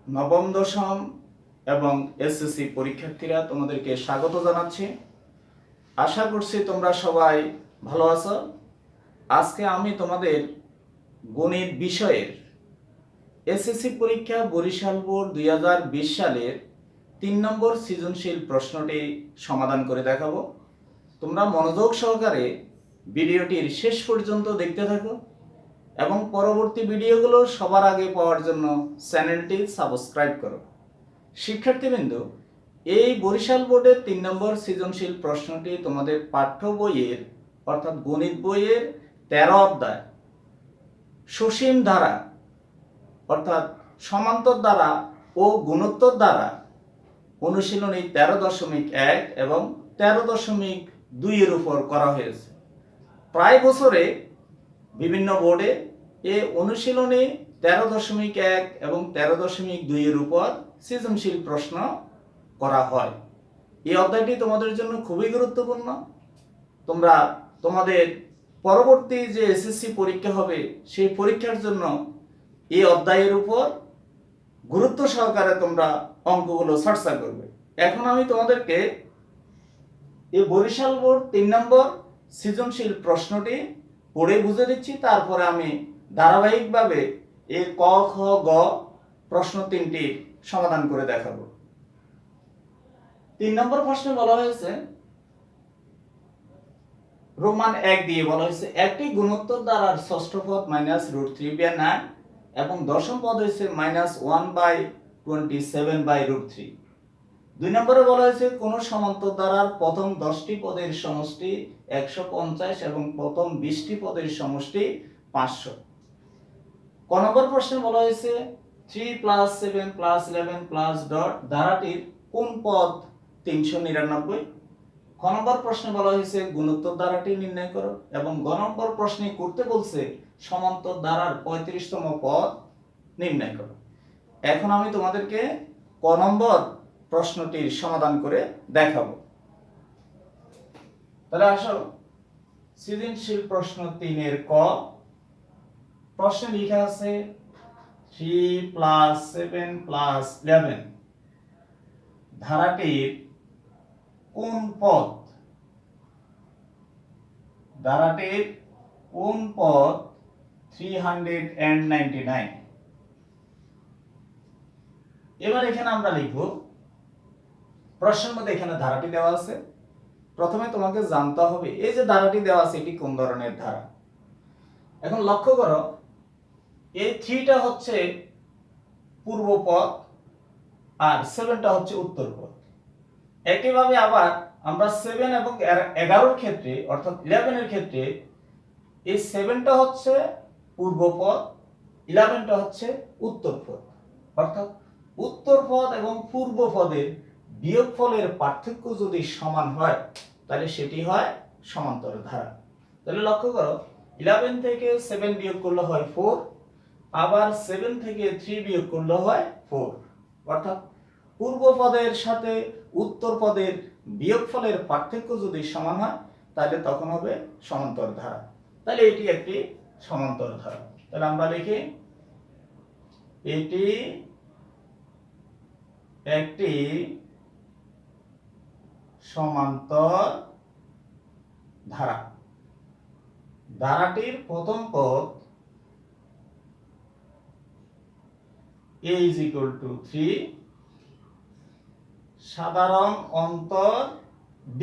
নবম দশম এবং এসএসসি পরীক্ষার্থীরা তোমাদেরকে স্বাগত জানাচ্ছি। আশা করছি তোমরা সবাই ভালো আছো। আজকে আমি তোমাদের গণিত বিষয়ের এসএসসি পরীক্ষা বরিশাল বোর্ড 2020 সালের 3 নম্বর সৃজনশীল প্রশ্নটি সমাধান করে দেখাবো। তোমরা মনোযোগ সহকারে ভিডিওটির শেষ পর্যন্ত দেখতে থাকো এবং পরবর্তী ভিডিওগুলো সবার আগে পাওয়ার জন্য চ্যানেলটি সাবস্ক্রাইব করো। শিক্ষার্থীবৃন্দ, এই বরিশাল বোর্ডের 3 নম্বর সৃজনশীল প্রশ্নটি তোমাদের পাঠ্য বইয়ের অর্থাৎ গণিত বইয়ের 13 অধ্যায় সসীম ধারা অর্থাৎ সমান্তর দ্বারা ও গুণোত্তর দ্বারা অনুশীলনী 13.1 এবং 13.2 এর উপর করা হয়েছে। প্রায় বছরে বিভিন্ন বোর্ডে এই অনুশীলনী 13.1 এবং 13.2 এর উপর সৃজনশীল প্রশ্ন করা হয়। এই অধ্যায়টি তোমাদের জন্য খুবই গুরুত্বপূর্ণ। তোমরা তোমাদের পরবর্তী যে এসএসসি পরীক্ষা হবে সেই পরীক্ষার জন্য এই অধ্যায়ের উপর গুরুত্ব সহকারে তোমরা অঙ্কগুলো চর্চা করবে। এখন আমি তোমাদেরকে এই বরিশাল বোর্ড 3 নম্বর সৃজনশীল প্রশ্নটি পড়ে বুঝে দিচ্ছি, তারপরে আমি ধারাবাহিকভাবে এই ক খ গ প্রশ্ন 3টি সমাধান করে দেখাবো। 3 নম্বর প্রশ্নে বলা হয়েছে, রোমান 1 দিয়ে বলা হয়েছে একটি গুণোত্তর দ্বারার ষষ্ঠ পদ -√3/9 এবং দশম পদ হয়েছে -1/27/√3। 2 নম্বরে বলা হয়েছে কোন সমান্তর দ্বারার প্রথম 10টি পদের সমষ্টি 150 এবং প্রথম 20টি পদের সমষ্টি 500। ক নম্বর প্রশ্নে বলা হয়েছে 3 + 7 + 11 + ধারাটির কোন পদ 399। খ নম্বর প্রশ্নে বলা হয়েছে গুণোত্তর ধারাটি নির্ণয় করো এবং গ নম্বর প্রশ্নে করতে বলছে সমান্তর ধারার 35তম পদ নির্ণয় করো। এখন আমি তোমাদেরকে ক নম্বর প্রশ্নটির সমাধান করে দেখাবো। তাহলে আসো সৃজনশীল প্রশ্ন 3 এর ক। প্রশ্নে লেখা আছে 3 + 7 + 11 ধারাটির কোন পদ কোন পদ 399। এবার এখানে আমরা লিখব, প্রশ্নের মধ্যে এখানে ধারাটি দেওয়া আছে। প্রথমে তোমাকে জানতে হবে এই যে ধারাটি দেওয়া আছে এটি কোন ধরনের ধারা। এখন লক্ষ্য করো এই 3টা হচ্ছে পূর্ব পদ আর 7টা হচ্ছে উত্তর পদ। একইভাবে আবার আমরা 7 এবং 11 এর ক্ষেত্রে অর্থাৎ 11 এর ক্ষেত্রে এই 7টা হচ্ছে পূর্ব পদ, 11টা হচ্ছে উত্তর পদ। অর্থাৎ উত্তর পদ এবং পূর্ব পদের বিয়োগফলের পার্থক্য যদি সমান হয় তাহলে সেটি হয় সমান্তর ধারা। তাহলে লক্ষ্য করো 11 থেকে 7 বিয়োগ করলে হয় 4, আবার 7 থেকে 3 বিয়োগ করলে হয় 4। অর্থাৎ পূর্ব পদের সাথে উত্তর পদের বিয়োগফলের পার্থক্য যদি সমান হয় তাহলে তখন হবে সমান্তর ধারা। তাহলে এটি একটি সমান্তর ধারা। তাহলে আমরা লিখি এটি একটি সমান্তর ধারা। ধারাটির প্রথম পদ a = 3, সাধারণ অন্তর d,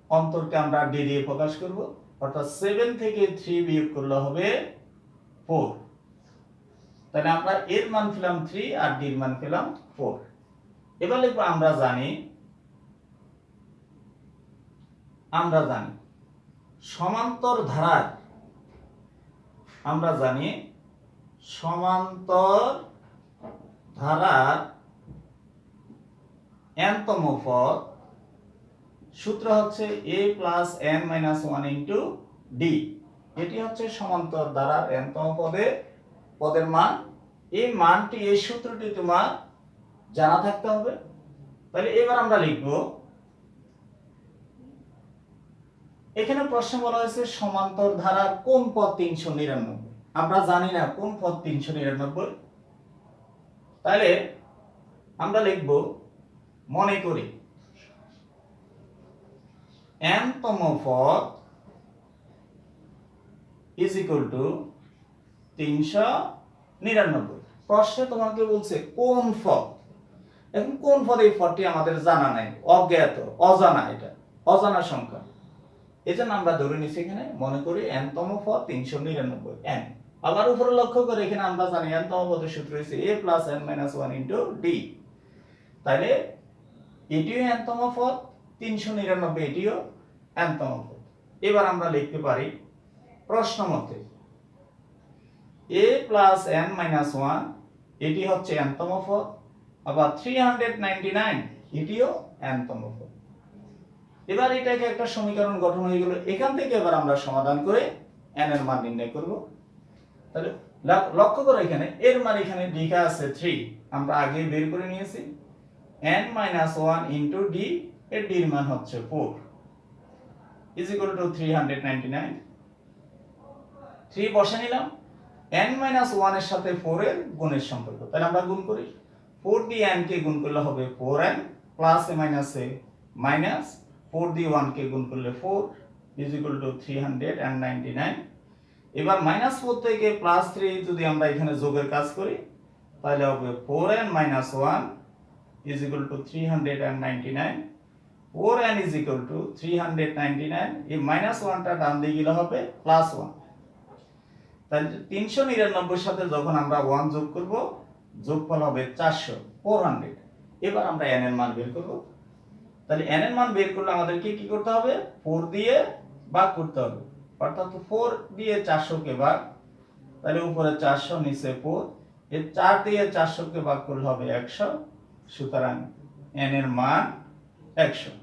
অন্তরকে আমরা d দিয়ে প্রকাশ করব। অর্থাৎ 7 থেকে 3 বিয়োগ করলে হবে 4। তাহলে আমরা এর মান পেলাম 3 আর d এর মান পেলাম 4। এবার লিখব আমরা জানি সমান্তর ধারার n-তম পদ সূত্র হচ্ছে a + n-1 * d। এটি হচ্ছে সমান্তর ধারার n-তম পদের মান। এই মানটি, এই সূত্রটি তোমার জানা থাকতে হবে। তাহলে এবার আমরা লিখব, এখানে প্রশ্ন বলা হয়েছে সমান্তর ধারার কোন পদ 399। আমরা জানি না কোন পদ 399। তাহলে আমরা লিখব মনে করি n তম পদ ইজ ইকুয়াল টু 399। প্রশ্নে তোমাকে বলছে কোন পদ। এখন কোন পদ, এই পদটি আমাদের জানা নাই, অজ্ঞাত, অজানা, এটা অজানা সংখ্যা। এজন্য আমরা ধরে নিছি এখানে মনে করি n তম পদ 399 n। আবার উপরে লক্ষ্য করে এখানে আমরা জানি n তম পদের সূত্র হচ্ছে a plus n minus 1 into d। তাহলে এটিও n তম পদ, 399 এটিও n তম পদ। এবার আমরা লিখতে পারি প্রশ্ন মতে a প্লাস n মাইনাস 1 এটি হচ্ছে n তম পদ, আবার 399 এটিও n তম পদ। এবার এটাকে একটা সমীকরণ গঠন হয়ে গেল। এখান থেকে এবার আমরা সমাধান করে n এর মান নির্ণয় করব। তাহলে লক্ষ্য করো এখানে এর মান এখানে লেখা আছে 3, আমরা আগেই বের করে নিয়েছি। n মাইনাস 1 ইনটু d, এর d এর মান হচ্ছে 4 ইজ ইকুয়াল টু 399। 3 বসে নিলাম, n মাইনাস 1 এর সাথে 4 এর গুণের সম্পর্ক। তাহলে আমরা গুণ করি, 4 দিয়ে n কে গুণ করলে হবে 4n প্লাস এ মাইনাস এ মাইনাস 4 দিয়ে 1 কে গুণ করলে 4 ইজ ইকুয়াল টু 399। এবার মাইনাস 4 থেকে প্লাস 3 যদি আমরা এখানে যোগের কাজ করি তাহলে হবে 4n minus 1 is equal two 399। 4n is equal two 399, এই মাইনাস 1টা ডান দিকে গেলে হবে প্লাস 1। তাহলে 399 এর সাথে যখন আমরা 1 যোগ করব, যোগফল হবে 400, 400। এবার আমরা n এর মান বের করব। তাহলে n এর মান বের করলে আমাদেরকে কি করতে হবে, 4 দিয়ে ভাগ করতে হবে, অর্থাৎ 4 দিয়ে 400 কে ভাগ, তাহলে উপরে 400 নিচে 4, এই 4 দিয়ে 400 কে ভাগ করলে হবে 100। সুতরাং n এর মান 100।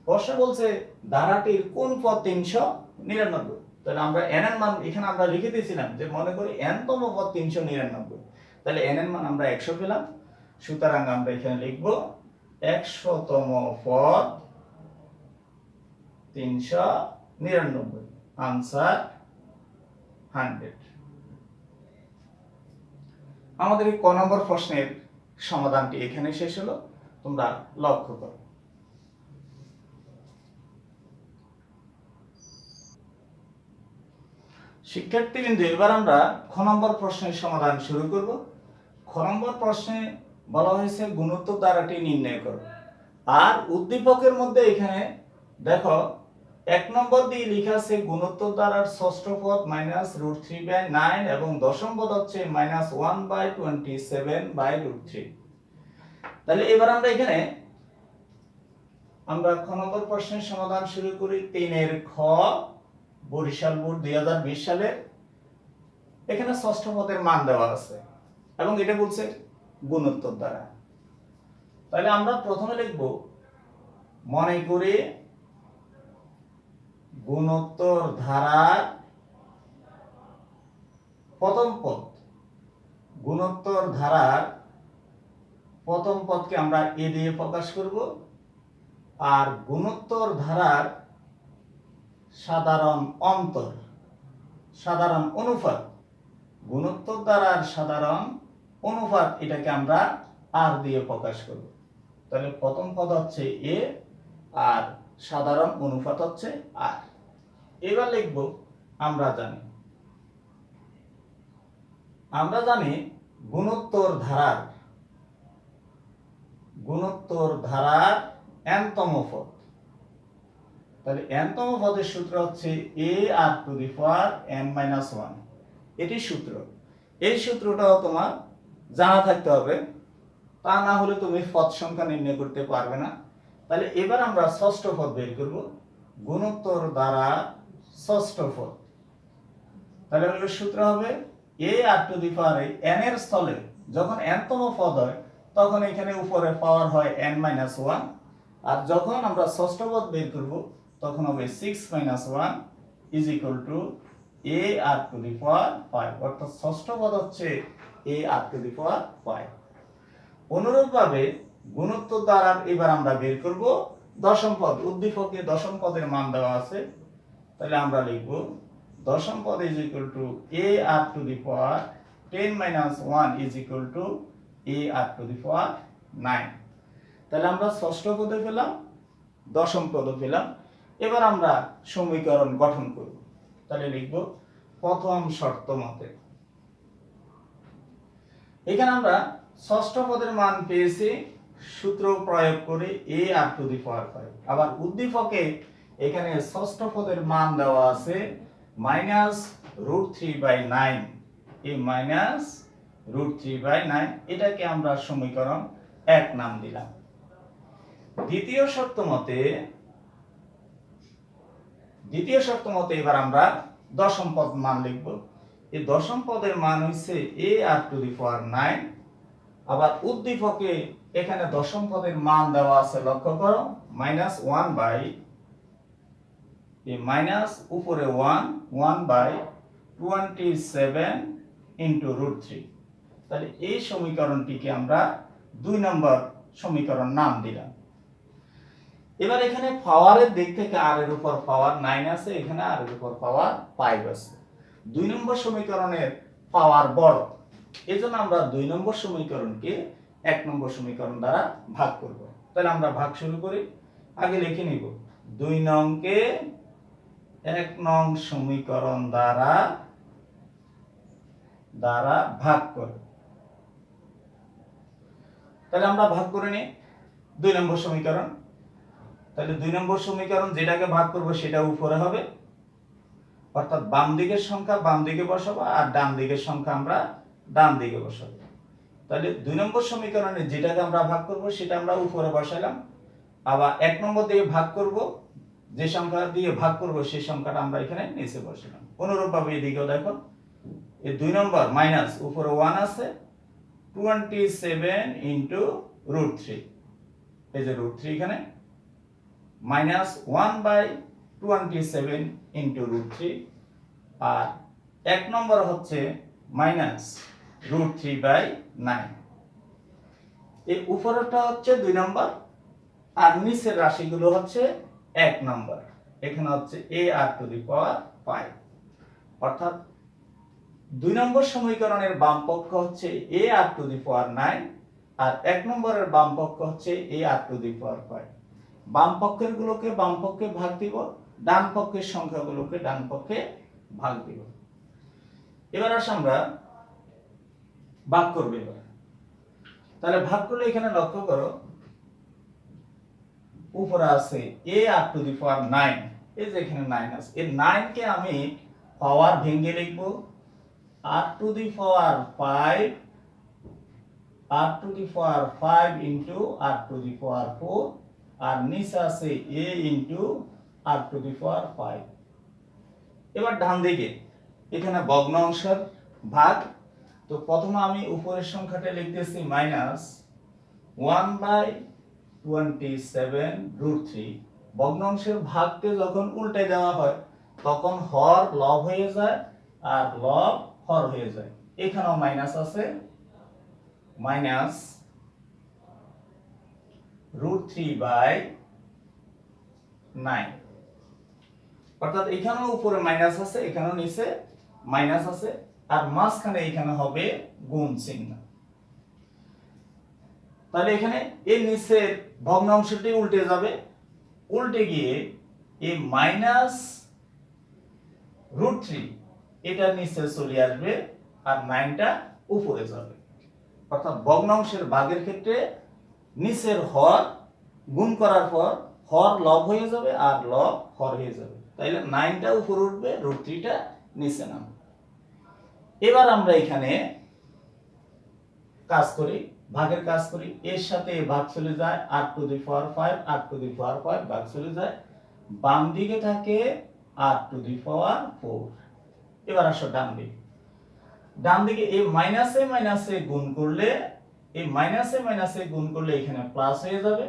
প্রশ্ন বলছে ধারাটির কোন পদ 399। তাহলে আমরা n এর মান এখানে আমরা লিখে দিয়েছিলাম যে মনে করি n তম পদ 399, তাহলে n এর মান আমরা 100 পেলাম। সুতরাং আমরা এখানে লিখব 100 তম পদ 399, आंसर 100। আমাদের এই ক নম্বর প্রশ্নের সমাধানটি এখানে শেষ হলো, তোমরা লক্ষ্য করো। শিক্ষার্থীবৃন্দ, এবার আমরা খ নম্বর প্রশ্নের সমাধান শুরু করব। খ নম্বর প্রশ্নে বলা হয়েছে গুণোত্তর ধারাটি নির্ণয় করো। আর উদ্দীপকের মধ্যে এখানে দেখো 1 নম্বর দিয়ে লেখা আছে গুণোত্তর ধারার ষষ্ঠ পদ -√3/9 এবং দশম পদ হচ্ছে -1/27/√3। তাহলে এবার আমরা এখানে খ নম্বর প্রশ্নের সমাধান শুরু করি। 3 এর খ, বরিশাল বোর্ড 2020 সালের। এখানে ষষ্ঠ পদের মান দেওয়া আছে এবং এটা বলছে গুণোত্তর ধারা। তাহলে আমরা প্রথমে লিখব মনে করে গুণোত্তর ধারার প্রথম পদ। গুণোত্তর ধারার প্রথম পদকে আমরা এ দিয়ে প্রকাশ করব, আর গুণোত্তর ধারার সাধারণ অন্তর, সাধারণ অনুপাত, গুণোত্তর ধারার সাধারণ অনুপাত এটাকে আমরা আর দিয়ে প্রকাশ করব। তাহলে প্রথম পদ হচ্ছে এ আর সাধারণ অনুপাত হচ্ছে আর। এবার লিখব আমরা জানি গুণোত্তর ধারার n তম পদ। তাহলে n তম পদের সূত্র হচ্ছে a r to the power n-1। এটি সূত্র। এই সূত্রটাও তোমার জানা থাকতে হবে, তা না হলে তুমি পদ সংখ্যা নির্ণয় করতে পারবে না। তাহলে এবার আমরা ষষ্ঠ পদ বের করব, গুণোত্তর দ্বারা ষষ্ঠ পদ। তাহলে এর সূত্র হবে a r to the power n এর স্থলে যখন n তম পদ হয় তখন এখানে উপরে পাওয়ার হয় n-1, আর যখন আমরা ষষ্ঠ পদ বের করব তখন হবে 6-1 is equal to a r to the power 5, অর্থাৎ ষষ্ঠ পদ হচ্ছে a r to the power 5। অনুরূপভাবে গুণোত্তর দ্বারা এবার আমরা বের করব দশম পদ। উদ্দীপকে দশম পদের মান দেওয়া আছে, তাহলে আমরা লিখব দশম পদ is equal to a r to the power 10-1 is equal to a a r to the power 9। তাহলে আমরা ষষ্ঠ পদে পেলাম, দশম পদে পেলাম। এবার আমরা সমীকরণ গঠন করব। তাহলে লিখব প্রথম শর্ত মতে। এখানে আমরা ষষ্ঠ পদের মান পেয়েছি সূত্র প্রয়োগ করে a r to the power 5। আবার উদ্দীপকে এখানে ষষ্ঠ পদের মান দেওয়া আছে -√3/9, এই -√3/9 এটাকে আমরা সমীকরণ 1 নাম দিলাম। দ্বিতীয় শর্ত মতে এবার আমরা দশম পদ মান লিখব। এই দশম পদের মান হচ্ছে a r to the power 9। আবার উদ্দীপকে এখানে দশম পদের মান দেওয়া আছে, লক্ষ্য করো, -1 এই মাইনাস উপরে 1/27 ইনটু √3। তাহলে এই সমীকরণটিকে আমরা 2 নম্বর সমীকরণ নাম দিলাম। এবার এখানে পাওয়ারের দিক থেকে r এর উপর পাওয়ার 9 আছে, এখানে r এর উপর পাওয়ার 5 আছে। 2 নম্বর সমীকরণের পাওয়ার বড়, এজন্য আমরা 2 নম্বর সমীকরণকে 1 নম্বর সমীকরণ দ্বারা ভাগ করব। তাহলে আমরা ভাগ শুরু করি। আগে লিখে নিব 2 নংকে 1 নং সমীকরণ দ্বারা ভাগ করব। তাহলে আমরা ভাগ করে নিই 2 নম্বর সমীকরণ। তাহলে 2 নম্বর সমীকরণ যেটাকে ভাগ করব সেটা উপরে হবে, অর্থাৎ বাম দিকের সংখ্যা বাম দিকে বসাবো আর ডান দিকের সংখ্যা আমরা ডান দিকে বসাবো। তাহলে 2 নম্বর সমীকরণে যেটাকে আমরা ভাগ করব সেটা আমরা উপরে বসাইলাম। আবার 1 নম্বর দিয়ে ভাগ করব, যে সংখ্যা দিয়ে ভাগ করব সেই সংখ্যাটা আমরা এখানে নিচে বসালাম। অনুরূপভাবে এদিকেও দেখো, এই 2 নম্বর মাইনাস উপরে 1 আছে, 27 ইনটু √3, এই যে √3 এখানে -1/27 ইনটু √3। আর 1 নম্বর হচ্ছে -√3/9। এই উপরেরটা হচ্ছে 2 নম্বর আর নিচের রাশিগুলো হচ্ছে 1 নম্বর। এখানে হচ্ছে a r to the power 5, অর্থাৎ 2 নম্বর সমীকরণের বাম পক্ষ হচ্ছে a r to the power 9 আর 1 নম্বরের বাম পক্ষ হচ্ছে a r to the power 5। বাম পক্ষের গুলোকে বাম পক্ষে ভাগ দিব, ডান পক্ষের সংখ্যাগুলোকে ডান পক্ষে ভাগ দিব। এবার আসলে আমরা ভাগ করব। এবার তাহলে ভাগ করলে এখানে লক্ষ্য করো উপরে আছে a r to the power 9, এই যে এখানে 9 আছে, এই 9 কে আমি পাওয়ার ভেঙে লিখব r to the power 5 into r to the power 4 আর নিচে আছে a into r to the power 5। এবার ডান দিকে এখানে ভগ্নাংশের ভাগ। তো প্রথমে আমি উপরের সংখ্যাটা লিখতেছি -1/27 √3। ভগ্নাংশের ভাগকে যখন উল্টে দেওয়া হয় তখন হর লব হয়ে যায় আর লব হর হয়ে যায়। এখানেও মাইনাস আছে, -√3/9, অর্থাৎ এখানেও উপরে মাইনাস আছে, এখানেও নিচে মাইনাস আছে, আর মাঝখানে এখানে হবে গুণ চিহ্ন। তাহলে এখানে এই নিচের ভগ্নাংশটি উল্টে যাবে, উল্টে গিয়ে এই -√3 এটা নিচে চলে আসবে আর 9টা উপরে যাবে। অর্থাৎ ভগ্নাংশের ভাগের ক্ষেত্রে নিচের হর গুণ করার পর হর লব হয়ে যাবে আর লব হর হয়ে যাবে। তাইলে 9টা উপরে উঠবে, √3টা নিচে নামবে। এবার আমরা এখানে কাজ করি, ভাগের কাজ করি। এর সাথে ভাগ চলে যায়, r to the power 5 r to the power 5 ভাগ চলে যায়, বাম দিকে থাকে r to the power 4। এবার আসো ডান দিকে। ডান দিকে এই মাইনাসে মাইনাসে গুণ করলে, এই মাইনাসে মাইনাসে গুণ করলে এখানে প্লাস হয়ে যাবে।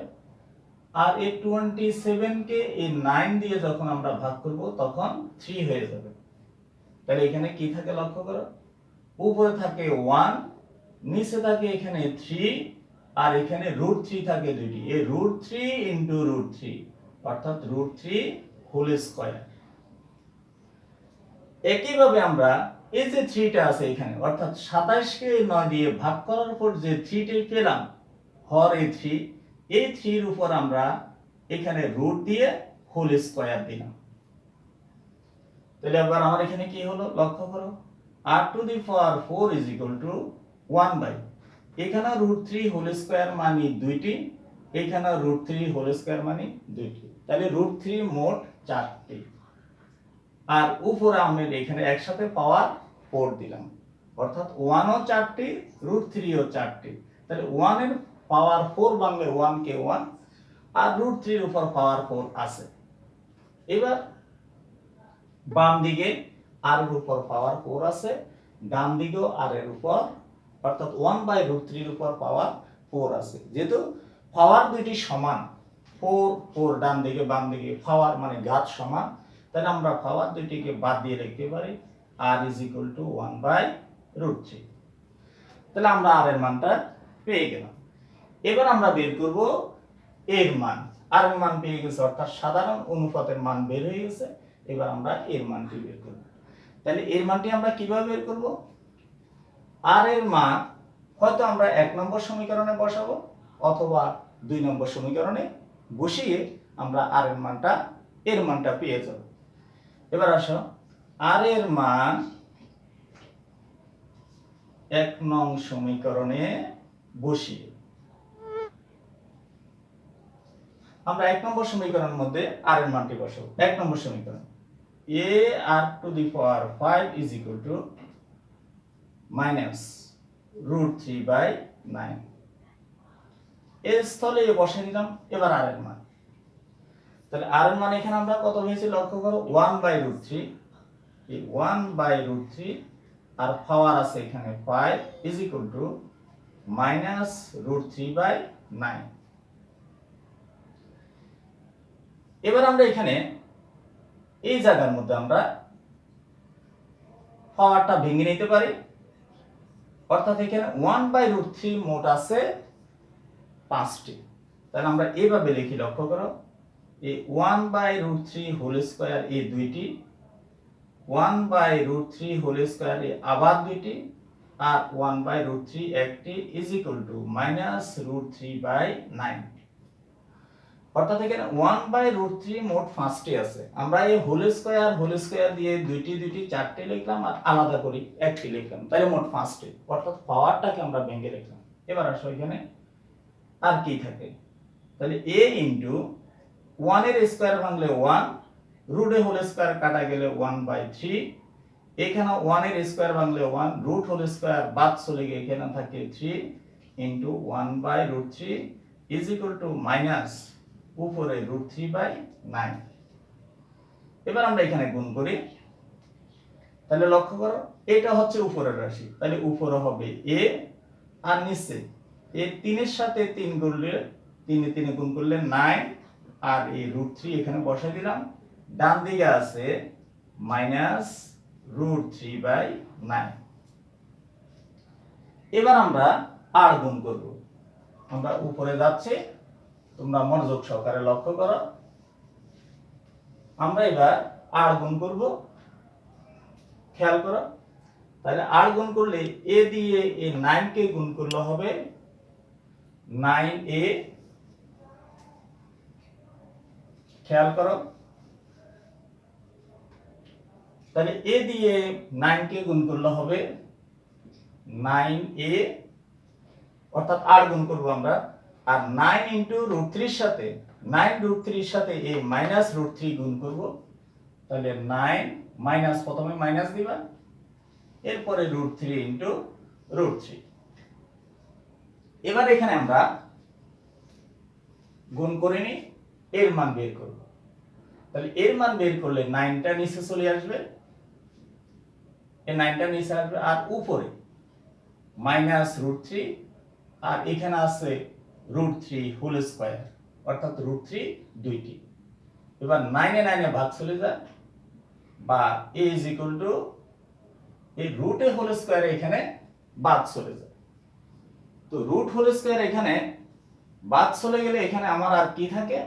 আর এই 27 কে এই 9 দিয়ে যখন আমরা ভাগ করব তখন 3 হয়ে যাবে। তাহলে এখানে কি থাকে লক্ষ্য করো, উপরে থাকে 1, নিচে থাকে এখানে 3 আর এখানে √3 থাকে দুইটি, এই √3 ইনটু √3 অর্থাৎ √3 হোল স্কয়ার। একইভাবে আমরা এই যে 3টা আছে এখানে, অর্থাৎ 27 কে 9 দিয়ে ভাগ করার পর যে 3টি পেলাম, হর এই 3, এই 3 এর উপর আমরা এখানে রুট দিয়ে হোল স্কয়ার দিলাম। তাহলে এবার আমার এখানে কি হলো লক্ষ্য করো, r to the power 4 is equal to 1 by, এখানে রুট 3 হোল স্কয়ার মানে 2টি, এখানে রুট 3 হোল স্কয়ার মানে 2টি, তাহলে রুট 3 মোট 4টি, আর উপরে আমরা এখানে একসাথে পাওয়ার 4 দিলাম, অর্থাৎ 1 ও 4টি, রুট 3 ও 4টি, তাহলে 1 এর পাওয়ার 4 ভাঙলে 1 কে 1, আর রুট 3 এর উপর পাওয়ার 4 আছে। এবার বাম দিকে আর এর উপর পাওয়ার 4 আছে, ডান দিকেও আর এর উপর, অর্থাৎ 1 বাই রুট 3 এর উপর পাওয়ার 4 আছে। যেহেতু পাওয়ার দুইটি সমান, 4 4 ডান দিকে বাম দিকে পাওয়ার মানে ঘাত সমান, তাহলে আমরা পাওয়ার দুইটিকে বাদ দিয়ে লিখতে পারি r is equal to 1 by root 3। তাহলে আমরা r এর মানটা পেয়ে গেলাম। এবার আমরা বের করব এর মান, r এর মান পেয়ে গেছে, অর্থাৎ সাধারণ অনুপাতের মান বের হয়ে গেছে। এবার আমরা এর মানটি বের করব। তাহলে এর মানটি আমরা কিভাবে বের করব, r এর মান হয়তো আমরা 1 নম্বর সমীকরণে বসাবো, অথবা 2 নম্বর সমীকরণে বসিয়ে আমরা r এর মানটা পেয়ে যাব। এবার আসো, r এর মান 1 নং সমীকরণে বসিয়ে আমরা 1 নম্বর সমীকরণের মধ্যে r এর মানটি বসাবো। 1 নম্বর সমীকরণ, a r to the power 5 is equal to minus root 3 by 9, এর স্থলে এ বসিয়ে দিলাম। এবার r এর মান, তাহলে r এর মান এখানে আমরা কত পেয়েছি লক্ষ্য করো, 1 বাই রুট 3, এই 1 বাই রুট 3 আর পাওয়ার আছে এখানে 5 is equal to minus root 3 by 9। এবার আমরা এখানে এই জায়গার মধ্যে আমরা পাওয়ারটা ভেঙে নিতে পারি, অর্থাৎ এখানে 1 বাই রুট 3 মোট আছে 5টি, তাহলে আমরা এইভাবে লিখি লক্ষ্য করো, এই 1 বাই রুট 3 হোল স্কয়ার এই দুইটি, 1 বাই রুট 3 হোল স্কয়ার এই আবার দুইটি, আর 1 বাই রুট 3 একটি is equal to minus root 3 by 9। অর্থাৎ এখানে 1 বাই রুট 3 মোট 5টি আছে, আমরা এই হোল স্কয়ার দিয়ে দুইটি 4টি লিখলাম, আর আলাদা করে একটি লিখলাম, তাহলে মোট 5টি, অর্থাৎ পাওয়ারটাকে আমরা ভেঙে লিখলাম। এবার আসো এখানে আর কি থাকে, তাহলে a ইনটু 1 এর স্কয়ার ভাঙলে 1, রুট এ হোল স্কয়ার কাটা গেলে 1 বাই 3, এখানে 1 এর স্কয়ার ভাঙলে 1, রুট হোল স্কয়ার বাদ চলে গিয়ে এখানে থাকে 3 into 1 by root 3 is equal to minus উপরে রুট 3 বাই 9। এবার আমরা এখানে গুণ করি, তাহলে লক্ষ্য করো এটা হচ্ছে উপরের রাশি, তাহলে উপরে হবে a, আর নিচে এই 3 এর সাথে 3 গুণলে 3 এ 3 গুণ করলে 9, আর এই রুট 3 এখানে বসাই দিলাম, ডান দিকে আছে মাইনাস রুট 3 বাই 9। এবার আমরা আর গুণ করব, আমরা উপরে যাচ্ছি, তোমরা মনোযোগ সহকারে লক্ষ্য করো, আমরা এবার আর গুণ করব, খেয়াল করো, তাহলে আর গুণ করলে a দিয়ে এই 9 কে গুণ করলে হবে 9a, খেয়াল করো, তাহলে a দিয়ে 9 কে গুণ করলে হবে 9a, অর্থাৎ আর গুণ করব আমরা, আর 9 ইনটু রুট 3 এর সাথে 9 রুট 3 এর সাথে এই মাইনাস রুট 3 গুণ করব, তাহলে 9 মাইনাস, প্রথমে মাইনাস দিবা, এরপরে রুট 3 ইনটু রুট 3। এবার এখানে আমরা গুণ করে নি, এর মান বের করব, তাহলে এর মান বের করলে 9টা নিচে চলে আসবে, এই 9টা নিচে আসবে, আর উপরে মাইনাস রুট 3, আর এখানে আছে রুট 3 হোল স্কয়ার, অর্থাৎ রুট 3 দুইটি। এবার 9 এ 9 এ ভাগ চলে যায়, বা a ইজ ইকুয়াল টু এই রুট এ হোল স্কয়ার এখানে বাদ চলে যায়, তো রুট হোল স্কয়ার এখানে বাদ চলে গেলে এখানে আমার আর কি থাকে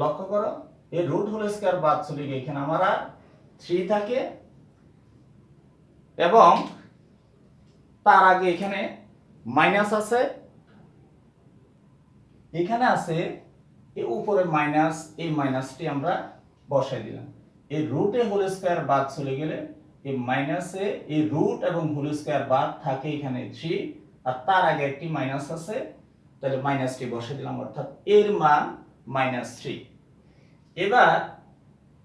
লক্ষ্য করো, এই রুট হোল স্কয়ার বাদ চলে গিয়ে এখানে আমার আর 3 থাকে, এবং তার আগে এখানে মাইনাস আছে, এখানে আছে এই উপরে মাইনাস, এই মাইনাসটি আমরা বসাই দিলাম। এই রুট এ হোল স্কয়ার বাদ চলে গেলে এই মাইনাসে এই রুট এবং হোল স্কয়ার বাদ থাকে এখানে 3, আর তার আগে একটি মাইনাস আছে, তাহলে মাইনাসটি বসে দিলাম, অর্থাৎ এর মান -3। এবার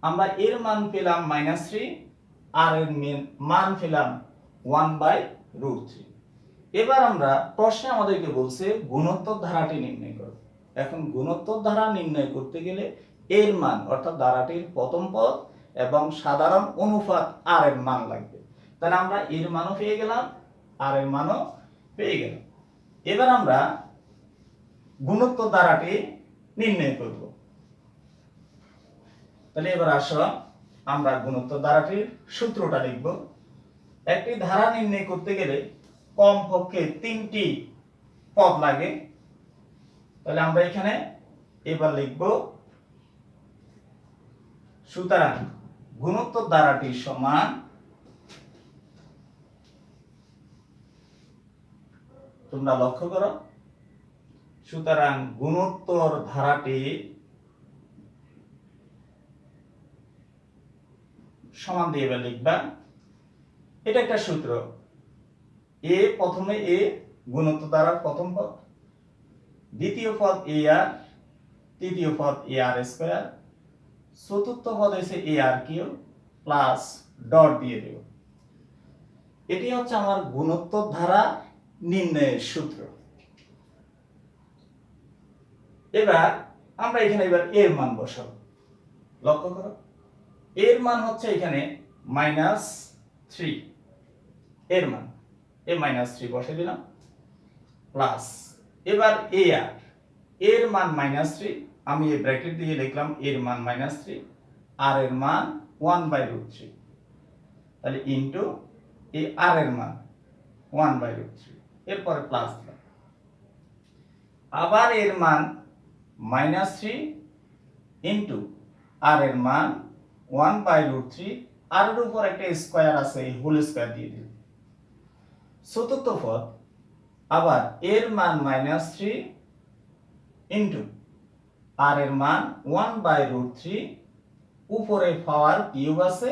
আমরা এর মান পেলাম -3, আর এর মান পেলাম 1/√3। এবার আমরা প্রশ্নে আমাদেরকে বলছে গুণোত্তর ধারাটি নির্ণয় করো। এখন গুণোত্তর ধারা নির্ণয় করতে গেলে এর মান অর্থাৎ ধারাটির প্রথম পদ এবং সাধারণ অনুপাত আর এর মান লাগবে। তাহলে আমরা এর মানও পেয়ে গেলাম, আর এর মানও পেয়ে গেলাম। এবার আমরা গুণোত্তর ধারাটি নির্ণয় করব। তাহলে এবার আসো আমরা গুণোত্তর ধারাটির সূত্রটা লিখব। একটি ধারা নির্ণয় করতে গেলে কমপক্ষে 3টি পদ লাগে। তাহলে আমরা এখানে এবার লিখব, সুতরাং গুণোত্তর ধারাটি সমান, তোমরা লক্ষ্য করো, সুতরাং গুণোত্তর ধারাটি সমান দিয়ে এবার লিখবা। এটা একটা সূত্র, এ প্রথমে এ গুণোত্তর ধারার প্রথম পদ, দ্বিতীয় পদ এ আর, তৃতীয় পদ এ আর স্কয়ার, চতুর্থ পদ হচ্ছে এ আর কিউব প্লাস ডট দিয়ে দেব। এটি হচ্ছে আমার গুণোত্তর ধারা নির্ণয়ের সূত্র। এবার আমরা এখানে এর মান বসাবো। লক্ষ্য করো, এর মান হচ্ছে এখানে -3, এর মান -3 বসে দিলাম, প্লাস এবার এ আর, এর মান -3, আমি এই ব্র্যাকেট দিয়ে লিখলাম এর মান -3, আর এর মান 1/√3, তাহলে ইনটু এই আর এর মান 1/√3, এরপরে প্লাস দিলাম, আবার এর মান -3 ইনটু আর এর মান 1/√3, আর এর উপর একটা স্কয়ার আছে, এই হোল স্কয়ার দিয়ে দিলাম। চতুর্থ পদ আবার এর মান -3 ইনটু আর এর মান 1/√3, উপরে পাওয়ার কিউব আছে,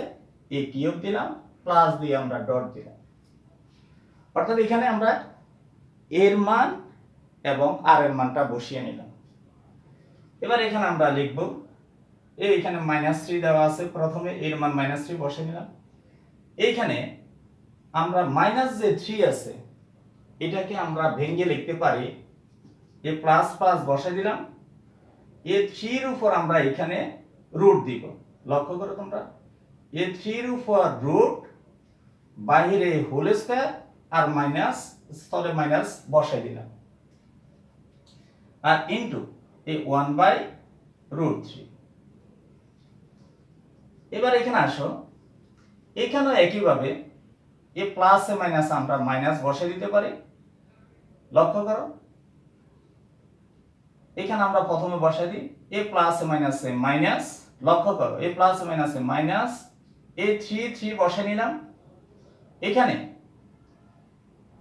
এই কিউব দিলাম, প্লাস দিয়ে আমরা ডট দিলাম। অর্থাৎ এখানে আমরা এর মান এবং আর এর মানটা বসিয়ে নিলাম। এবার এখানে আমরা লিখব, এইখানে -3 দেওয়া আছে, প্রথমে এর মান -3 বসিয়ে নিলাম। এইখানে আমরা মাইনাস যে 3 আছে এটাকে আমরা ভেঙে লিখতে পারি, এ প্লাস প্লাস বসাই দিলাম, এ 3 এর উপর আমরা এখানে রুট দিব। লক্ষ্য করো তোমরা, এ 3 এর উপর রুট, বাহিরে হোল স্কয়ার আর মাইনাস, স্থলে মাইনাস বসাই দিলাম, আর ইনটু এই 1/√3। এবার এখানে আসো, এখানেও একইভাবে এ প্লাস এ মাইনাস আমরা মাইনাস বসে দিতে পারি। লক্ষ্য করো, এখানে আমরা প্রথমে বসাই দিই এ প্লাস এ মাইনাসে মাইনাস, লক্ষ্য করো এ প্লাস এ মাইনাসে মাইনাস, এ 3 বসে নিলাম। এখানে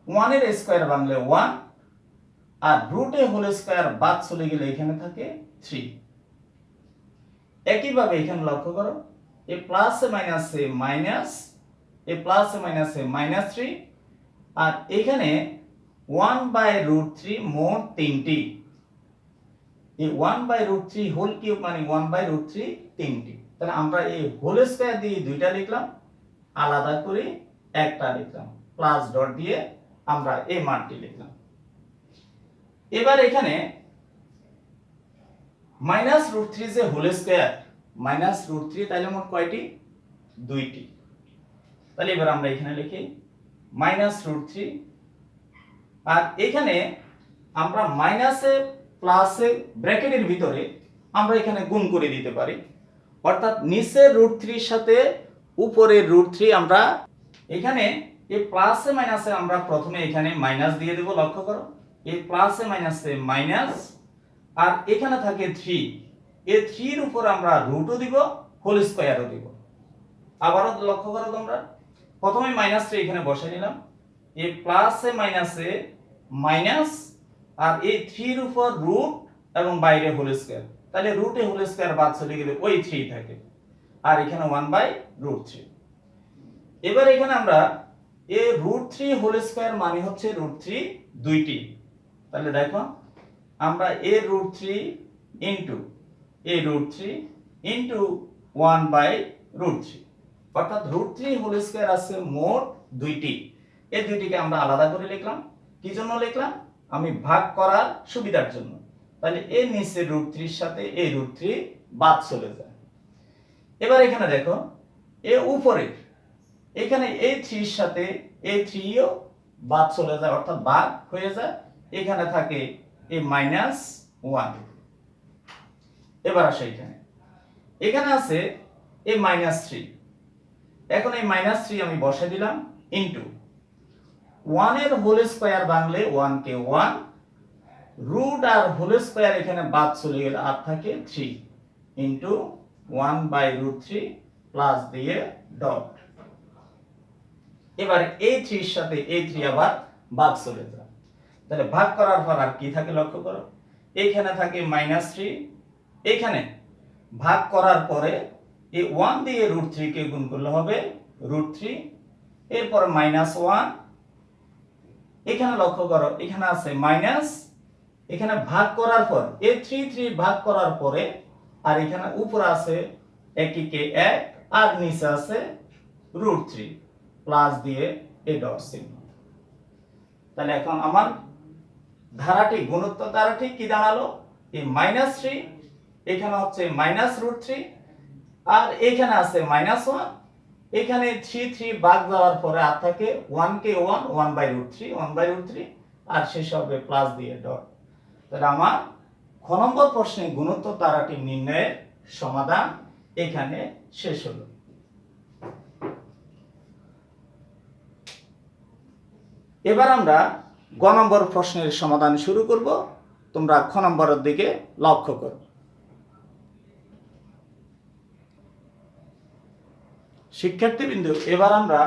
1 এর স্কয়ার ভাঙলে 1, আর রুট এ হোল স্কয়ার বাদ চলে গেলে এখানে থাকে 3। একইভাবে এখানে লক্ষ্য করো, এ প্লাস এ মাইনাসে মাইনাস, এ প্লাস এ মাইনাসে -3, আর এখানে 1/√3, মোট 3টি। এই 1/√3 হোল কিউব মানে 1/√3 3টি। তাহলে আমরা এই হোল স্কয়ার দিয়ে দুইটা লিখলাম, আলাদা করে একটা লিখলাম, প্লাস ডট দিয়ে আমরা এই মানটি লিখলাম। এবার এখানে -√3 যে হোল স্কয়ার, -√3 তাহলে মোট কয়টি? 2টি। তাহলে এবার আমরা এখানে লিখি -√3, আর এখানে আমরা মাইনাসে প্লাসে ব্র্যাকেটের ভিতরে আমরা এখানে গুণ করে দিতে পারি, অর্থাৎ নিচের √3 এর সাথে উপরের √3 আমরা এখানে এই প্লাসে মাইনাসে আমরা প্রথমে এখানে মাইনাস দিয়ে দেব। লক্ষ্য করো, এই প্লাসে মাইনাসে মাইনাস, আর এখানে থাকে 3, এই 3 এর উপর আমরা রুটও দিব, হোল স্কয়ারও দিব। আবারও লক্ষ্য করো তোমরা, প্রথমে -3 এখানে বসাই নিলাম, এ প্লাসে মাইনাসে মাইনাস, আর এই 3 এর উপর রুট এবং বাইরে হোল স্কয়ার, তাহলে রুটে হোল স্কয়ার বাদ চলে গেলে ওই 3 থাকে, আর এখানে 1/√3। এবার এখানে আমরা এ √3 হোল স্কয়ার মানে হচ্ছে √3 দুইটি, তাহলে দেখো আমরা এ √3 ইনটু এ √3 ইনটু 1/√3, অর্থাৎ √3 হোল স্কয়ার আছে মোট দুইটি। এই দুইটিকে আমরা আলাদা করে লিখলাম, কি জন্য লিখলাম? আমি ভাগ করার সুবিধার জন্য। তাহলে এর নিচে √3 এর সাথে এই √3 বাদ চলে যায়। এবার এখানে দেখো এ উপরে এখানে এই 3 এর সাথে এই 3 ও বাদ চলে যায়, অর্থাৎ ভাগ হয়ে যায়, এখানে থাকে এই -1। এবার আসে এখানে আছে এই -3, এখন এই -3 আমি বসাই দিলাম ইনটু 1 এর হোল স্কয়ার ভাঙলে 1 কে 1, রুট আর হোল স্কয়ার এখানে বাদ চলে গেলে আর থাকে 3 ইনটু 1/√3 প্লাস দিয়ে ডট। এবার এই 3 এর সাথে এই 3 আবার ভাগ চলে যায়, তাহলে ভাগ করার পর আর কি থাকে লক্ষ্য করো, এইখানে থাকে -3, এখানে ভাগ করার পরে এই 1 দিয়ে √3 কে গুণ করলে হবে √3, এরপর -1, এখানে লক্ষ্য করো এখানে আছে মাইনাস, এখানে ভাগ করার পর এই 3 ভাগ করার পরে আর এখানে উপরে আছে একটিকে 1 আর নিচে আছে √3 প্লাস দিয়ে এই ডট চিহ্ন। তাহলে এখন আমার ধারাটি গুণোত্তর ধারাটি কি দাঁড়ালো, এই -3 এখানে হচ্ছে -√3 আর এখানে আছে -1, এখানে 3 ভাগ যাওয়ার পরে আর থাকে 1 কে 1 1/√3 আর শেষ হবে প্লাস দিয়ে ডট। তাহলে আমার খ নম্বর প্রশ্নে গুণোত্তর ধারাটি নির্ণয়ের সমাধান এখানে শেষ হলো। এবার আমরা গ নম্বর প্রশ্নের সমাধান শুরু করব, তোমরা খ নম্বরের দিকে লক্ষ্য করো। শিক্ষার্থীবৃন্দ, এবার আমরা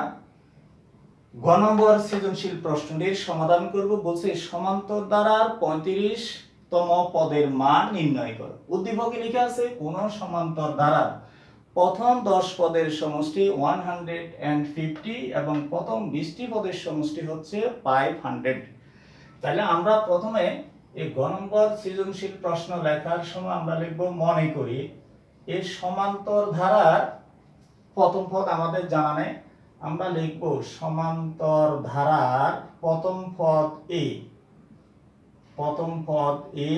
গ নম্বর সৃজনশীল প্রশ্নটির সমাধান করব। বলছে সমান্তর দ্বারার 35তম পদের মান নির্ণয় করো। উদ্দীপকে লেখা আছে কোন সমান্তর দ্বারার প্রথম 10 পদের সমষ্টি 150 এবং প্রথম 20টি পদের সমষ্টি হচ্ছে 500। তাহলে আমরা প্রথমে এই গ নম্বর সৃজনশীল প্রশ্ন লেখার সময় আমরা লিখব মনে করি এই সমান্তর ধারার প্রথম পদ আমাদের জানা নেই, আমরা লিখব সমান্তর ধারার প্রথম পদ এ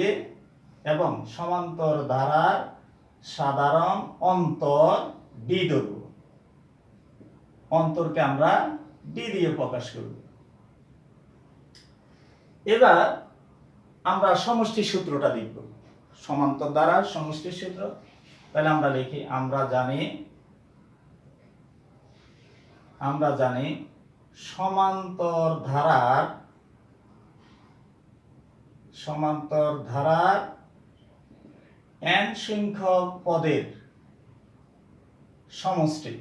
এবং সমান্তর ধারার সাধারণ অন্তর ডি ধরব, অন্তরকে আমরা ডি দিয়ে প্রকাশ করব। এবার আমরা সমষ্টি সূত্রটা লিখব, সমান্তর ধারার সমষ্টি সূত্র। তাহলে আমরা লিখি আমরা জানি সমান্তর ধারার n সংখ্যক পদের সমষ্টি,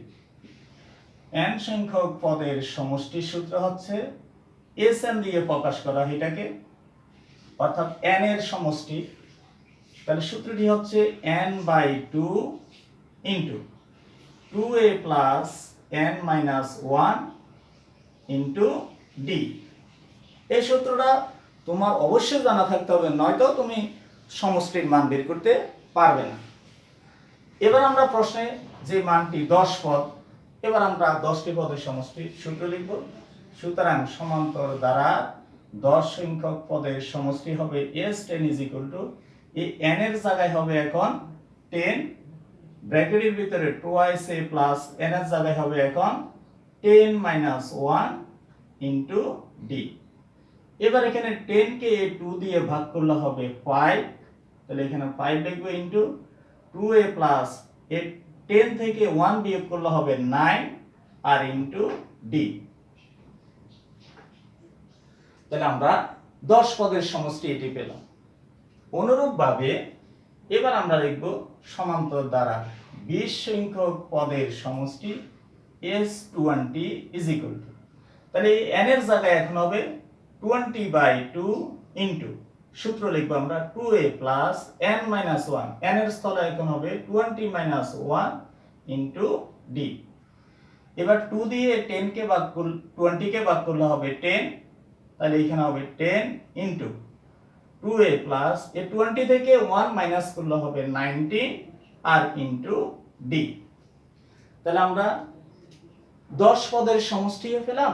n সংখ্যক পদের সমষ্টি সূত্র হচ্ছে Sn দিয়ে প্রকাশ করা হয় এটাকে, অর্থাৎ n এর সমষ্টি। তাহলে সূত্রটি হচ্ছে n/2 into 2a plus n-1 into d। এই সূত্রটা তোমার অবশ্যই জানা থাকতে হবে, নয়তো তুমি সমষ্টির মান বের করতে পারবে না। এবার আমরা প্রশ্নে যে মানটি 10 পদ, এবার আমরা 10টি পদের সমষ্টির সূত্র লিখব। সুতরাং সমান্তর দ্বারা 10 সংখ্যক পদের সমষ্টি হবে S10 এই n এর জায়গায় হবে এখন 10, ব্র্যাকেটের ভিতরে 2a প্লাস n এর জায়গায় হবে এখন 10-1 ইনটু d। এবার এখানে 10 কে 2 দিয়ে ভাগ করলে হবে 5, তাহলে এখানে 5 লিখবো ইনটু 2a প্লাস 10 থেকে 1 বিয়োগ করলে হবে 9 আর ইনটু d। তাহলে আমরা 10 পদের সমষ্টি এটি পেলাম। অনুরূপভাবে এবার আমরা লিখব সমান্তর দ্বারা 20 সংখ্যক পদের সমষ্টি s20 ইজ ইকুয়াল টু, তাহলে এই n এর জায়গায় এখন হবে 20/2 ইনটু, সূত্র লিখবো আমরা 2a plus n minus 1, n এর স্থলে এখন হবে 20 মাইনাস 1 ইনটু d। এবার 2 দিয়ে 10 কে ভাগ করলে 20 কে ভাগ করলে হবে 10, তাহলে এখানে হবে 10 ইনটু 2a প্লাস এই 20 থেকে 1 মাইনাস করলে হবে 19 আর ইনটু d। তাহলে আমরা 10 পদের সমষ্টিও পেলাম,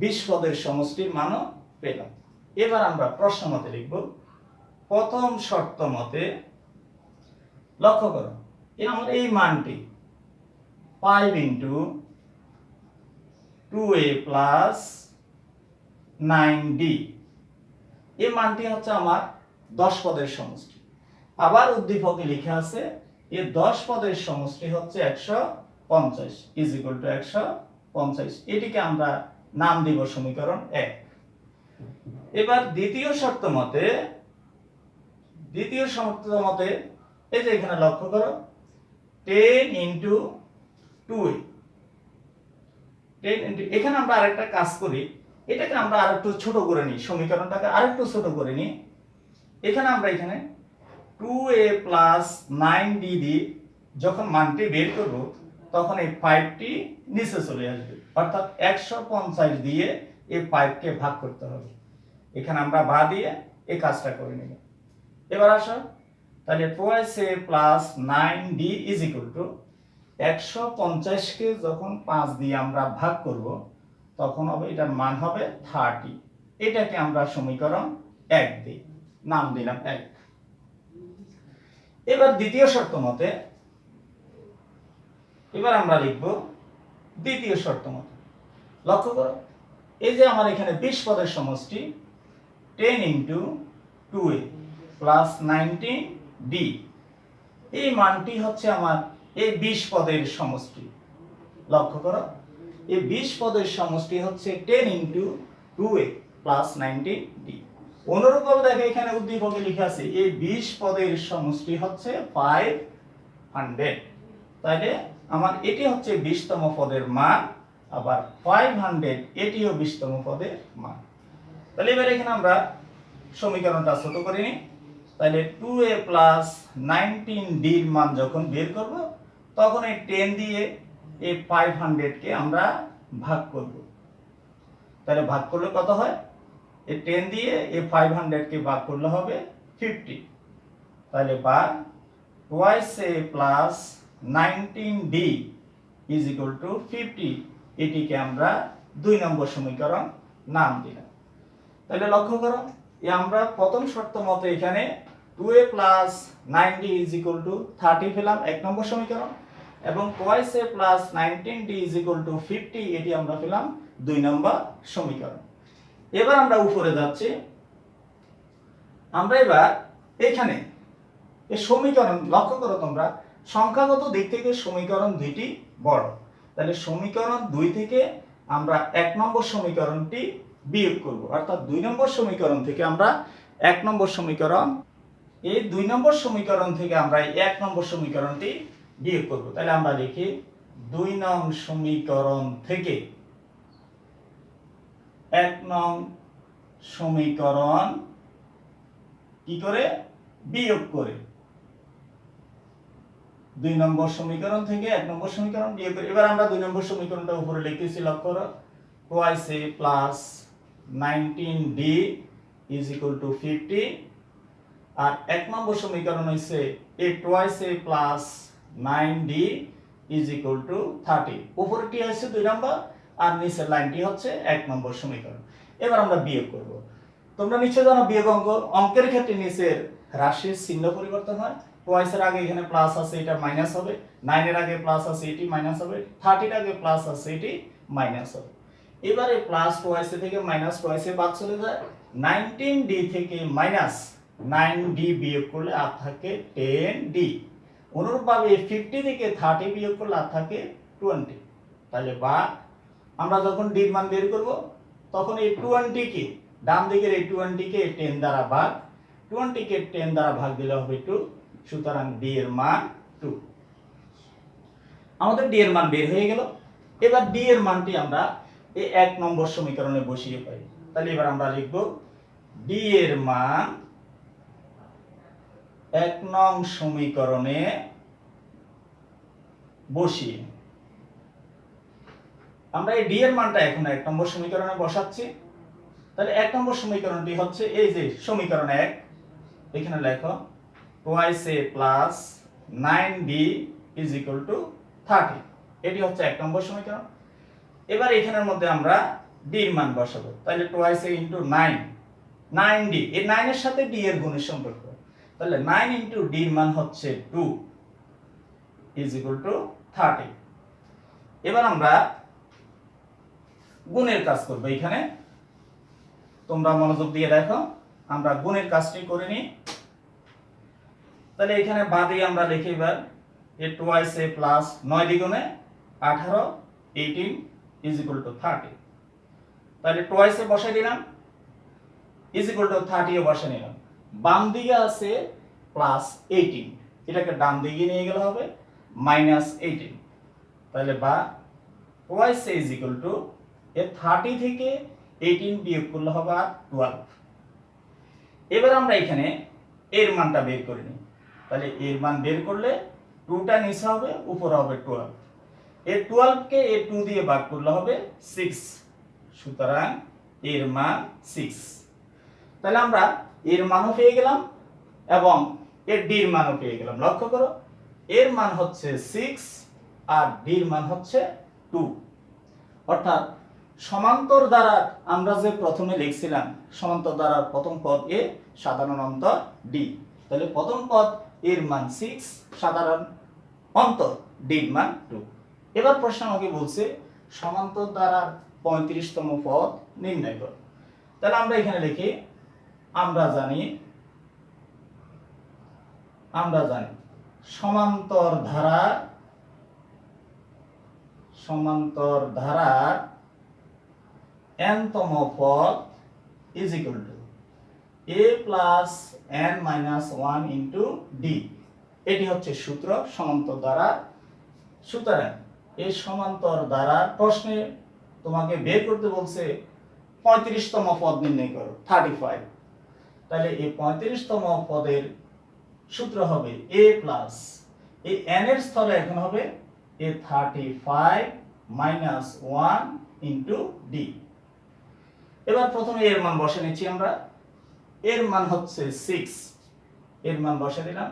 20 পদের সমষ্টির মানও পেলাম। এবার আমরা প্রশ্ন মতে লিখব। প্রথম শর্ত মতে লক্ষ্য করো, আমার এই মানটি 5 ইনটু 2a প্লাস 9d, এই মানটি হচ্ছে আমার 10 পদের সমষ্টি। আবার উদ্দীপকে লেখা আছে এই 10 পদের সমষ্টি হচ্ছে 150 ইজ ইকুয়াল টু 150। এটিকে আমরা নাম দিব সমীকরণ 1। এবার দ্বিতীয় শর্ত মতে এই যে এখানে লক্ষ্য করো 10 ইনটু 2a, 10 ইনটু, এখানে আমরা আরেকটা কাজ করি, এটাকে আমরা আরেকটু ছোট করে নিই, সমীকরণটাকে আরেকটু ছোট করে নিই। এখানে আমরা 2a প্লাস 9d দিয়ে যখন মানটি বের করব তখন এই 5টি নিচে চলে আসবে, অর্থাৎ 150 দিয়ে এই 5কে ভাগ করতে হবে। এখানে আমরা বা দিয়ে এই কাজটা করে নেব। এবার আসো, তাহলে 2a plus 9d is equal two 150 কে যখন 5 দিয়ে আমরা ভাগ করব তখন হবে এটার মান হবে 30। এটাকে আমরা সমীকরণ 1 দিই, নাম দিলাম 1। এবার দ্বিতীয় শর্ত মতে এবার আমরা লিখব দ্বিতীয় শর্ত মতে। লক্ষ্য করো, এই যে আমার এখানে 20 পদের সমষ্টি 10 ইনটু 2a প্লাস 19d, এই মানটি হচ্ছে আমার এই 20 পদের সমষ্টি। লক্ষ্য করো, এই 20 পদের সমষ্টি হচ্ছে 10 ইনটু 2a প্লাস 19d। অনুরূপভাবে দেখো এখানে উদ্দীপকে লেখা আছে এই 20 পদের সমষ্টি হচ্ছে 500, তাইলে আমার এটি হচ্ছে 20তম পদের মান, আবার 500 এটিও 20তম পদের মান। তাহলে এবার এখানে আমরা সমীকরণটা ছোট করে নিই। তাহলে 2a প্লাস 19d এর মান যখন বের করব তখন এই 10 দিয়ে এই 500 কে আমরা ভাগ করব। তাহলে ভাগ করলে কত হয়, এই 10 দিয়ে এই 500 কে ভাগ করলে হবে 50। তাহলে বা 2a plus 19d is equal two 50, এটিকে আমরা 2 নম্বর সমীকরণ নাম দিলাম। তাহলে লক্ষ্য করো, আমরা প্রথম শর্ত মতে এখানে 2a plus 9d is equal two 30 পেলাম 1 নম্বর সমীকরণ, এবং 2a plus 19d is equal two 50, এটি আমরা পেলাম 2 নম্বর সমীকরণ। এবার আমরা উপরে যাচ্ছি। আমরা এবার এখানে এই সমীকরণ লক্ষ্য করো, তোমরা সংখ্যাগত দিক থেকে সমীকরণ দুইটি বড়, তাহলে সমীকরণ 2 থেকে আমরা 1 নম্বর সমীকরণটি বিয়োগ করব, অর্থাৎ 2 নম্বর সমীকরণ থেকে আমরা 1 নম্বর সমীকরণ, এই 2 নম্বর সমীকরণ থেকে আমরা 1 নম্বর সমীকরণটি বিয়োগ করব। তাহলে আমরা লিখি 2 নং সমীকরণ থেকে 1 নং সমীকরণ কি করে বিয়োগ করে, 2 নম্বর সমীকরণ থেকে 1 নম্বর সমীকরণ বিয়োগ করে। এবার আমরা 2 নম্বর সমীকরণটা উপরে লিখতেছি, লক্ষ্য করো 2a plus 19d is equal two 50, আর 1 নম্বর সমীকরণ হইছে a 2a plus 9d is equal two 30। উপরেরটি হচ্ছে 2 নম্বর আর নিচের লাইনটি হচ্ছে 1 নম্বর সমীকরণ। এবার আমরা বিয়োগ করব। তোমরা নিশ্চয়ই জানো বিয়োগ অঙ্কের ক্ষেত্রে নিচের রাশির চিহ্ন পরিবর্তন হয়। 2 এর আগে এখানে প্লাস আছে, এটা মাইনাস হবে, 9 এর আগে প্লাস আছে, এটি মাইনাস হবে, 30 এর আগে প্লাস আছে, এটি মাইনাস হবে। এবারে প্লাস 2 থেকে মাইনাস 2 বাদ চলে যায়, 19d থেকে মাইনাস 9d বিয়োগ করলে আর থাকে 10d। অনুরূপভাবে 50 থেকে 30 বিয়োগ করলে আর থাকে 20। তাহলে বা আমরা যখন d এর মান বের করব তখন এই 20 কে ডান দিকের এই 20 কে 10 দ্বারা ভাগ, 20 কে 10 দ্বারা ভাগ দিলে হবে 2, সুতরাং d এর মান 2। আমাদের d এর মান বের হয়ে গেল। এবার ডি এর মানটি আমরা এই 1 নম্বর সমীকরণে বসিয়ে পাই। তাহলে এবার আমরা লিখব ডি এর মান 1 নং সমীকরণে বসিয়ে, আমরা এই ডি এর মানটা এখন 1 নম্বর সমীকরণে বসাচ্ছি। তাহলে 1 নম্বর সমীকরণটি হচ্ছে এই যে সমীকরণ 1, এখানে লেখো 2a plus 9b is equal two 30। এটি হচ্ছে 1 নম্বর সমীকরণ। এবার এখানের মধ্যে আমরা d এর মান বসাবো। তাহলে 2a ইনটু 9, 9d, এই 9 এর সাথে d এর গুণের সম্পর্ক। তাহলে 9 ইনটু d এর মান হচ্ছে 2 ইজ ইকুয়াল টু 30। এবার আমরা গুণের কাজ করব। এখানে তোমরা মনোযোগ দিয়ে দেখো, আমরা গুণের কাজটি করে নিই। তাহলে এখানে বাদে আমরা লিখি এবার এ 2a plus 9 দ্বিগুণে 18, 18 is equal two 30। তাহলে 2a বসাই দিলাম, ইজ ইকুয়াল টু 30 ও বসাই নিলাম। বাম দিকে আছে প্লাস 18, এটাকে ডান দিকে নিয়ে গেলে হবে মাইনাস 18। তাহলে বা 2a ইজ ইকুয়াল টু এ 30 থেকে 18 বিয়োগ করলে হবে 12। এবার আমরা এখানে এর মানটা বের করে নিই। তাহলে এর মান বের করলে 2টা নিচে হবে, উপরে হবে 12। এই 12 কে এই 2 দিয়ে ভাগ করলে হবে 6। সুতরাং এর মান 6। তাহলে আমরা এর মানও পেয়ে গেলাম এবং এর ডি এর মানও পেয়ে গেলাম। লক্ষ্য করো, এর মান হচ্ছে 6 আর ডি এর মান হচ্ছে 2। অর্থাৎ সমান্তর দ্বারা আমরা যে প্রথমে লিখছিলাম সমান্তর দ্বারার প্রথম পদ এ, সাধারণ অন্তর ডি। তাহলে প্রথম পদ এর মান 6, সাধারণ অন্তর ডি এর মান 2। এবার প্রশ্ন আমাকে বলছে সমান্তর দ্বারার 35তম পদ নির্ণয় করো। তাহলে আমরা এখানে লিখি আমরা জানি সমান্তর ধারার n-তম পদ is equal to a plus n minus 1 into D. এটি হচ্ছে সূত্র সমান্তর ধারার। সুতরাং এই সমান্তর ধারার প্রশ্নে তোমাকে বের করতে বলছে 35তম পদ নির্ণয় করো, 35। তাহলে এই 35তম পদের সূত্র হবে a প্লাস এই n এর স্থলে এখন হবে a 35 মাইনাস 1 ইন্টু ডি। এবার প্রথমে এর মান বসে নিচ্ছি আমরা। এর মান হচ্ছে 6, এর মান বসে দিলাম।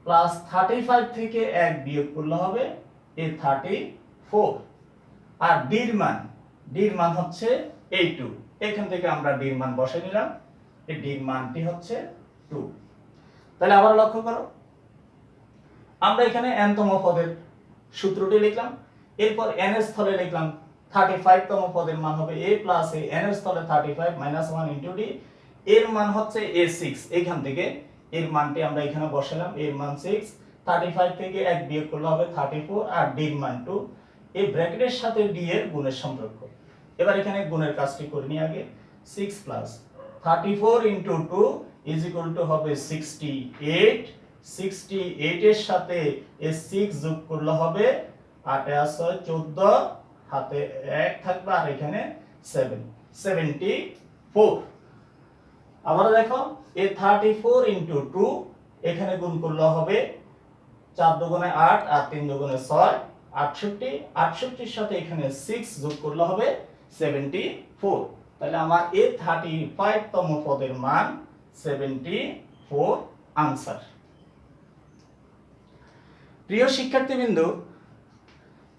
প্লাস 35 থেকে 1 বিয়োগ করলে হবে এ 34। আর ডি এর মান হচ্ছে এই 2। এখান থেকে আমরা ডি এর মান বসে নিলাম, এই ডি এর মানটি হচ্ছে 2। তাহলে আবার লক্ষ্য করো, আমরা এখানে n-তম পদের সূত্রটি লিখলাম, এরপর n এর স্থলে লিখলাম 35তম পদের মান হবে a প্লাস a, n এর স্থলে 35 মাইনাস 1 ইনটু d। এর মান হচ্ছে a6। এখান থেকে এর মানটি আমরা এখানে বসালাম, এর মান 6, 35 থেকে 1 বিয়োগ করলে হবে 34 আর d এর মান 2। এই ব্র্যাকেটের সাথে d এর গুণের সম্পর্ক। এবার এখানে গুণের কাজটি করে নিই আগে। 6 plus 34 into 2 is equal two হবে 68। 68 এর সাথে এই 6 যোগ করলে হবে 8 আছে 14, হাতে 1 থাকবে আর এখানে 7, 74। আবার দেখো এই 34 ইনটু 2 এখানে গুণ করলে হবে 4 দুগুণে 8 আর 3 দুগুণে 6, 68। 68 এর সাথে এখানে 6 যোগ করলে হবে 74। তাহলে আমার এই 35তম পদের মান 74 आंसर। প্রিয় শিক্ষার্থীবৃন্দ,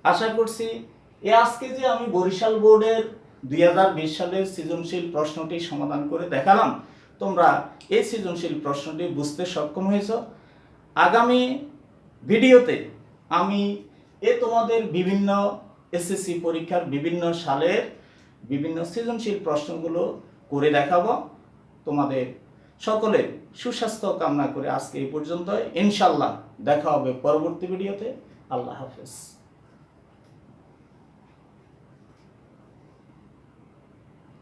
আশা করছি এই আজকে যে আমি বরিশাল বোর্ডের 2020 সালের সৃজনশীল প্রশ্নটি সমাধান করে দেখালাম, তোমরা এই সৃজনশীল প্রশ্নটি বুঝতে সক্ষম হয়েছো। আগামী ভিডিওতে আমি তোমাদের বিভিন্ন এসএসসি পরীক্ষার বিভিন্ন সালের বিভিন্ন সৃজনশীল প্রশ্নগুলো করে দেখাবো। তোমাদের সকলের সুস্বাস্থ্য কামনা করে আজকে এই পর্যন্ত। ইনশাআল্লাহ দেখা হবে পরবর্তী ভিডিওতে। আল্লাহ হাফেজ।